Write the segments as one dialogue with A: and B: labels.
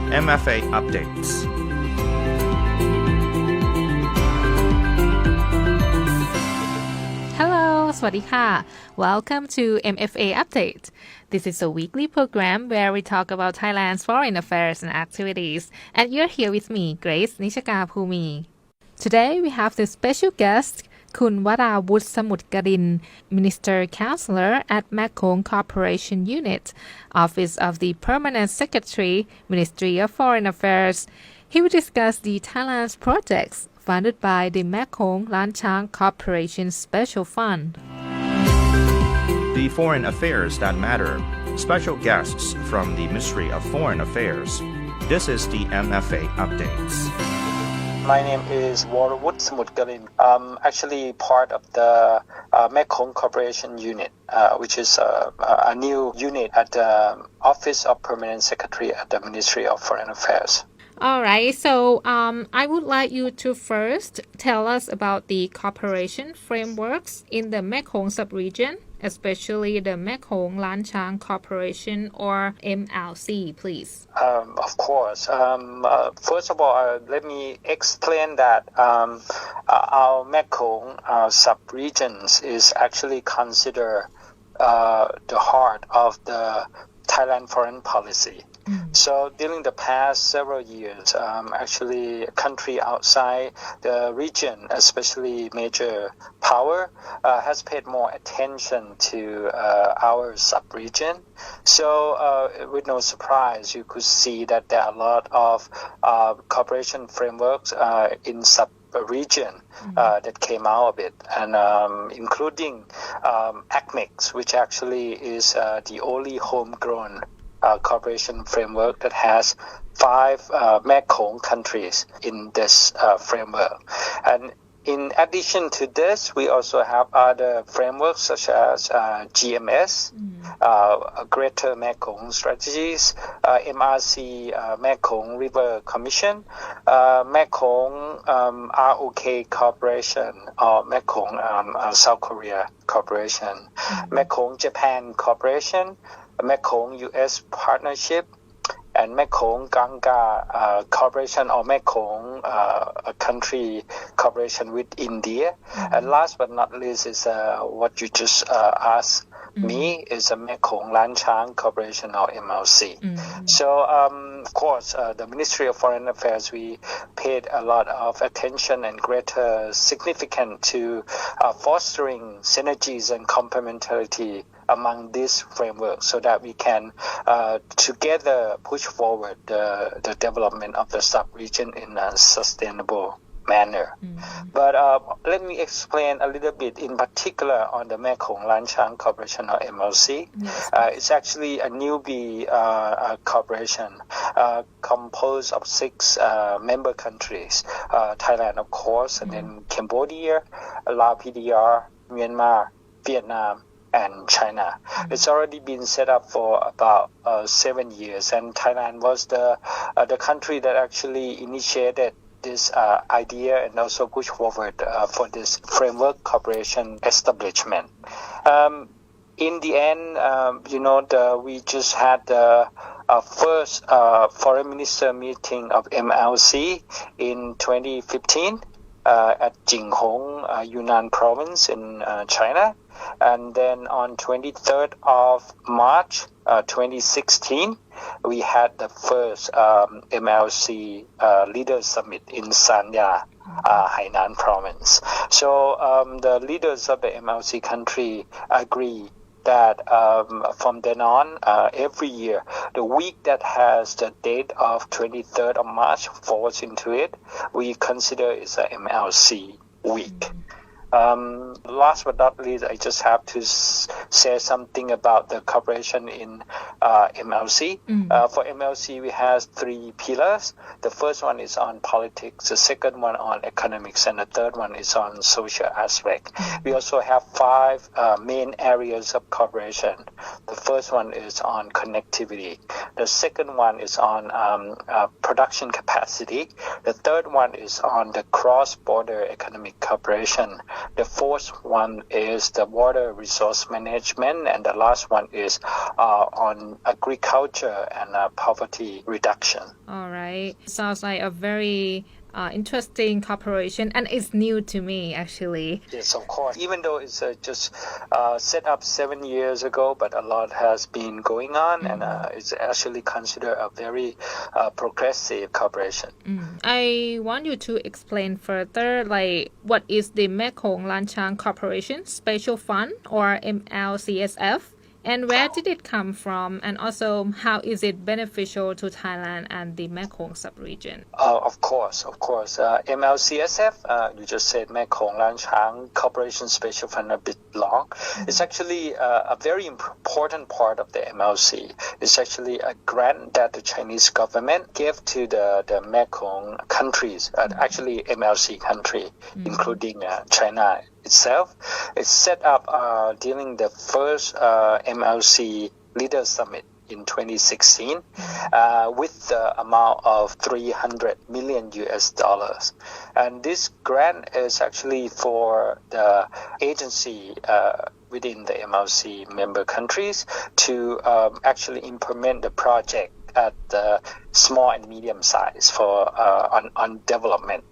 A: MFA updates
B: Hello สวัสดีค่ะ Welcome to MFA Update. This is a weekly program where we talk about Thailand's foreign affairs and activities. And you're here with me, Grace Nishaka Phumi. Today we have the special guest, Kun Worawut Smuthkalin, Minister Counsellor at Mekong Cooperation Unit, Office of the Permanent Secretary, Ministry of Foreign Affairs. He will discuss the Thailand's projects funded by the Mekong Lancang Cooperation Special Fund.
A: The foreign affairs that matter. Special guests from the Ministry of Foreign Affairs. This is the MFA updates.
C: My name is Worawut Smuthkalin. I'm actually part of the Mekong Cooperation Unit, which is a new unit at the Office of Permanent Secretary at the Ministry of Foreign Affairs.
B: All right, so I would like you to first tell us about the cooperation frameworks in the Mekong sub-region, especially the Mekong Lancang Cooperation or MLC, please.
C: Of course. First of all, let me explain that our Mekong sub-regions is actually considered the heart of the Thailand foreign policy. So during the past several years, actually country outside the region, especially major power, has paid more attention to our sub-region. So with no surprise, you could see that there are a lot of cooperation frameworks in sub-region that came out of it, and including ACMEX, which actually is the only homegrown cooperation framework that has 5 Mekong countries in this framework. And in addition to this, we also have other frameworks such as GMS, Greater Mekong Strategies, MRC, Mekong River Commission, Mekong ROK Cooperation, or Mekong South Korea Cooperation, Mekong Japan Cooperation, Mekong U.S. Partnership, and Mekong Ganga Cooperation or Mekong country cooperation with India. And last but not least is what you just asked me is a Mekong Lancang Cooperation or MLC. So of course the Ministry of Foreign Affairs, we paid a lot of attention and greater significance to fostering synergies and complementarity among this framework so that we can together push forward the development of the sub-region in a sustainable manner. But let me explain a little bit in particular on the Mekong Lancang Cooperation or MLC. It's actually a newbie cooperation composed of 6 member countries, Thailand of course, and then Cambodia, Laos PDR, Myanmar, Vietnam, and China. It's already been set up for about 7 years, and Thailand was the country that actually initiated this idea and also pushed forward for this framework cooperation establishment. In the end, we just had the first foreign minister meeting of MLC in 2015 at Jinghong, Yunnan province in China. And then on 23rd of March 2016, we had the first MLC Leaders Summit in Sanya, Hainan province. So the leaders of the MLC country agree that from then on, every year, the week that has the date of 23rd of March falls into it, we consider it's a MLC week. Last but not least, I just have to say something about the cooperation in MLC. For MLC, we have 3 pillars. The first one is on politics, the second one on economics, and the third one is on social aspect. We also have 5 main areas of cooperation. The first one is on connectivity. The second one is on production capacity. The third one is on the cross-border economic cooperation. The fourth one is the water resource management. management, and the last one is on agriculture and poverty reduction.
B: All right. Sounds like a very interesting cooperation, and it's new to me actually.
C: Yes, of course. Even though it's just set up 7 years ago, but a lot has been going on, and it's actually considered a very progressive cooperation.
B: I want you to explain further, like what is the Mekong Lancang Corporation Special Fund or MLCSF? And where did it come from? And also, how is it beneficial to Thailand and the Mekong sub-region?
C: Of course. MLCSF, you just said Mekong Lancang Corporation Special Fund a bit long. It's actually a very important part of the MLC. It's actually a grant that the Chinese government gave to the Mekong countries, actually MLC country, including China itself. It's set up during the first MLC Leader Summit in 2016 with the amount of $300 million. And this grant is actually for the agency within the MLC member countries to actually implement the project at the small and medium size for on development.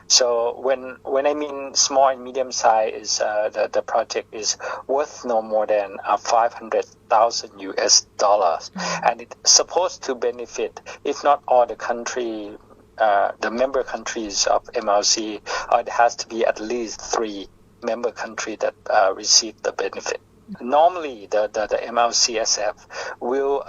C: So when I mean small and medium size, is the project is worth no more than $500,000, and it's supposed to benefit, if not all the country, the member countries of MLC, it has to be at least 3 member countries that receive the benefit. Normally, the MLCSF will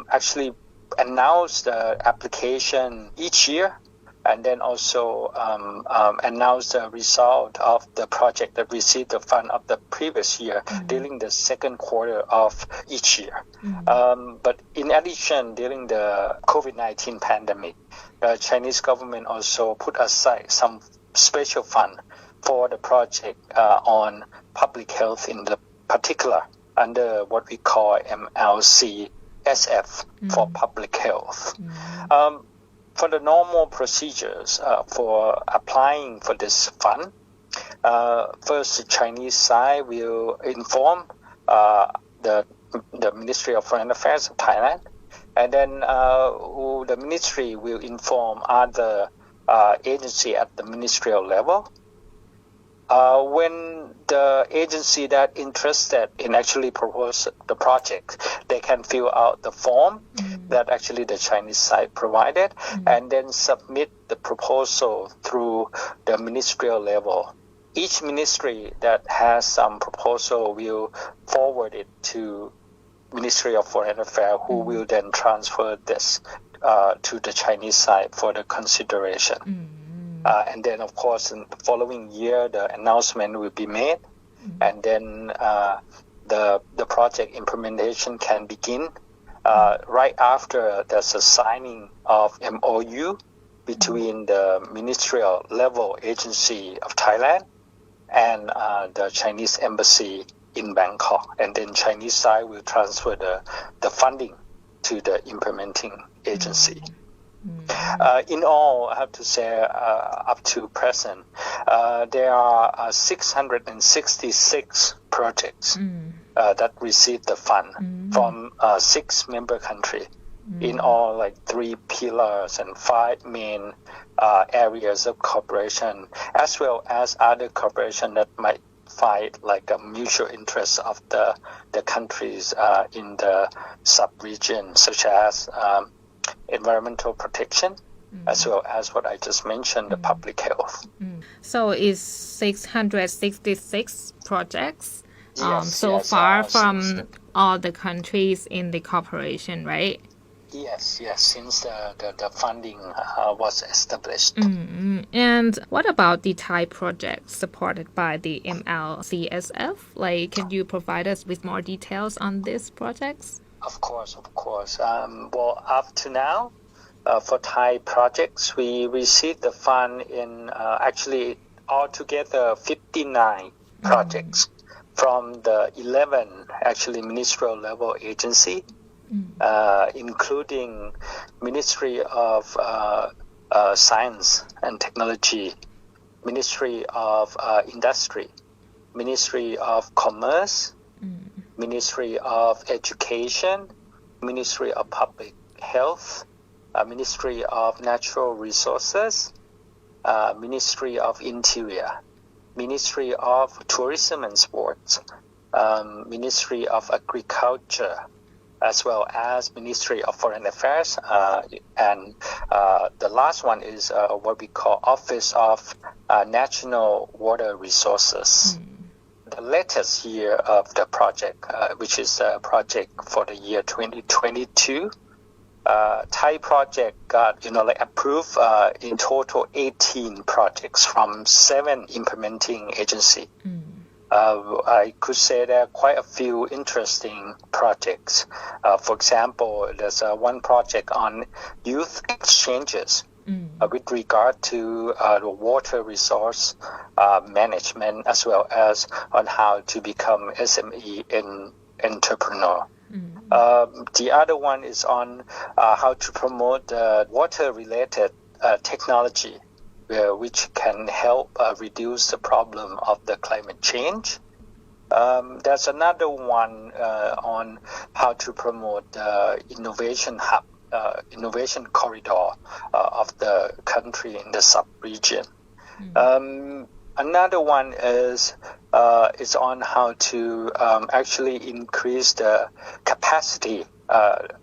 C: actually announce the application each year, and then also announce the result of the project that received the fund of the previous year during the second quarter of each year. But in addition, during the COVID-19 pandemic, the Chinese government also put aside some special fund for the project on public health in the particular under what we call MLCSF for public health. For the normal procedures for applying for this fund, first the Chinese side will inform the Ministry of Foreign Affairs of Thailand, and then the ministry will inform other agency at the ministerial level. When the agency that interested in actually propose the project, they can fill out the form that actually the Chinese side provided, and then submit the proposal through the ministerial level. Each ministry that has some proposal will forward it to Ministry of Foreign Affairs, who will then transfer this to the Chinese side for the consideration. And then, of course, in the following year, the announcement will be made, and then the project implementation can begin right after there's a signing of MOU between the ministerial level agency of Thailand and the Chinese embassy in Bangkok, and then Chinese side will transfer the funding to the implementing agency. In all, I have to say, up to present, there are 666 projects that received the fund from 6 member countries. In all, like 3 pillars and 5 main areas of cooperation, as well as other cooperation that might find like a mutual interest of the countries in the sub-region, such as environmental protection, as well as what I just mentioned, the public health.
B: So it's 666 projects
C: Yes,
B: far from all the countries in the corporation, right?
C: Yes, since the funding was established.
B: And what about the Thai projects supported by the MLCSF? Like, can you provide us with more details on these projects?
C: Of course. Well, up to now, for Thai projects, we received the fund in actually altogether 59 projects from the 11 actually ministerial level agency, including Ministry of Science and Technology, Ministry of Industry, Ministry of Commerce, Ministry of Education, Ministry of Public Health, Ministry of Natural Resources, Ministry of Interior, Ministry of Tourism and Sports, Ministry of Agriculture, as well as Ministry of Foreign Affairs, and the last one is what we call Office of National Water Resources. The latest year of the project, which is the project for the year 2022, Thai project got approved in total 18 projects from 7 implementing agencies. I could say there are quite a few interesting projects. For example, there's one project on youth exchanges with regard to the water resource management, as well as on how to become SME entrepreneur. The other one is on how to promote water-related technology, which can help reduce the problem of the climate change. There's another one on how to promote the innovation hub, innovation corridor of the country in the sub-region. Another one is on how to actually increase the capacity.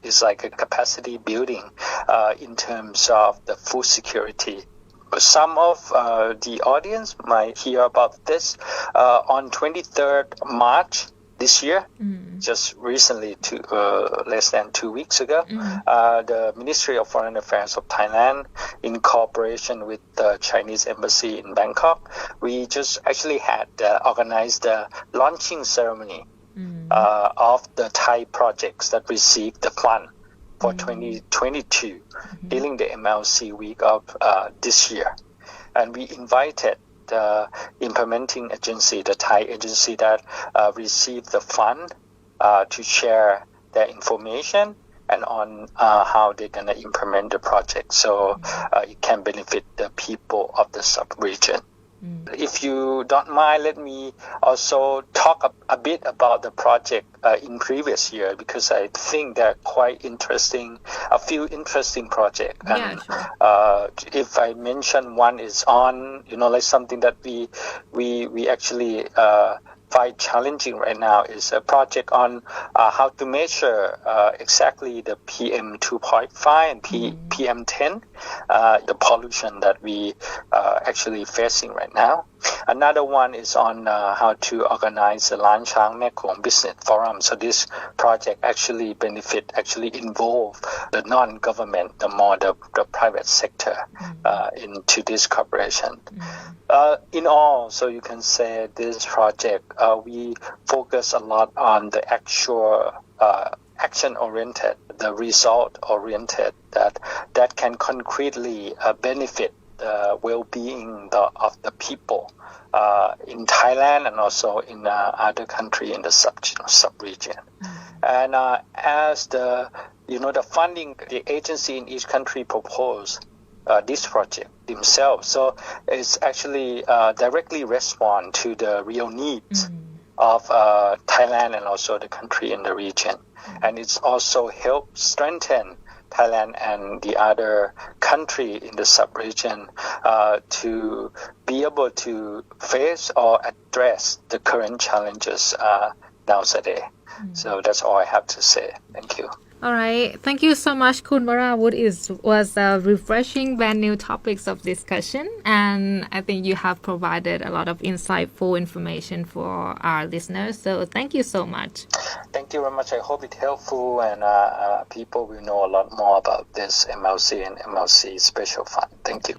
C: It's like a capacity building in terms of the food security. Some of the audience might hear about this. On 23rd March this year, just recently, less than 2 weeks ago, the Ministry of Foreign Affairs of Thailand, in cooperation with the Chinese Embassy in Bangkok, we just actually had organized the launching ceremony of the Thai projects that received the fund for 2022 during the MLC week of this year. And we invited the implementing agency, the Thai agency that received the fund, to share their information and on how they're going to implement the project, so it can benefit the people of the sub-region. If you don't mind, let me also talk a bit about the project in previous year, because I think they're quite interesting, a few interesting projects.
B: Yeah, sure.
C: If I mention one is on, like something that we actually find challenging right now is a project on how to measure exactly the PM 2.5 and PM 10, the pollution that we actually facing right now. Another one is on how to organize the Lancang Mekong Business Forum. So this project actually involve the non-government, the private sector into this cooperation. In all, so you can say this project, we focus a lot on the actual action-oriented, the result-oriented, that can concretely benefit the well-being of the people in Thailand and also in other country in the sub-region. And as the funding, the agency in each country propose this project themselves, so it's actually directly respond to the real needs of Thailand and also the country in the region. And it's also help strengthen Thailand and the other country in the sub-region to be able to face or address the current challenges nowadays. So that's all I have to say. Thank you.
B: All right. Thank you so much, Kun Worawut. It was a refreshing, brand new topics of discussion. And I think you have provided a lot of insightful information for our listeners. So thank you so much.
C: Thank you very much. I hope it's helpful and people will know a lot more about this MLC and MLC Special Fund. Thank you.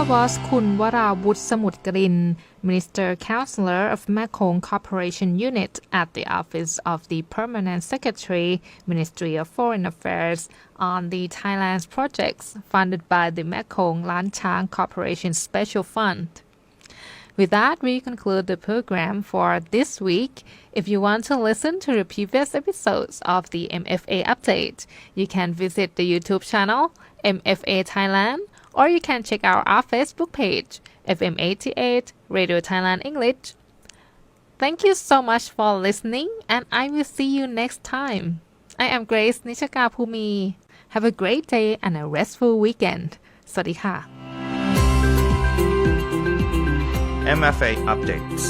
B: Was Kun Worawut Smuthkalin, Minister Counsellor of Mekong Cooperation Unit at the Office of the Permanent Secretary, Ministry of Foreign Affairs, on the Thailand's projects funded by the Mekong Lancang Cooperation Special Fund. With that, we conclude the program for this week. If you want to listen to the previous episodes of the MFA Update, you can visit the YouTube channel MFA Thailand, or you can check out our Facebook page, FM88 Radio Thailand English. Thank you so much for listening, and I will see you next time. I am Grace Nishaka Phumi. Have a great day and a restful weekend. สวัสดีค่ะ
A: MFA updates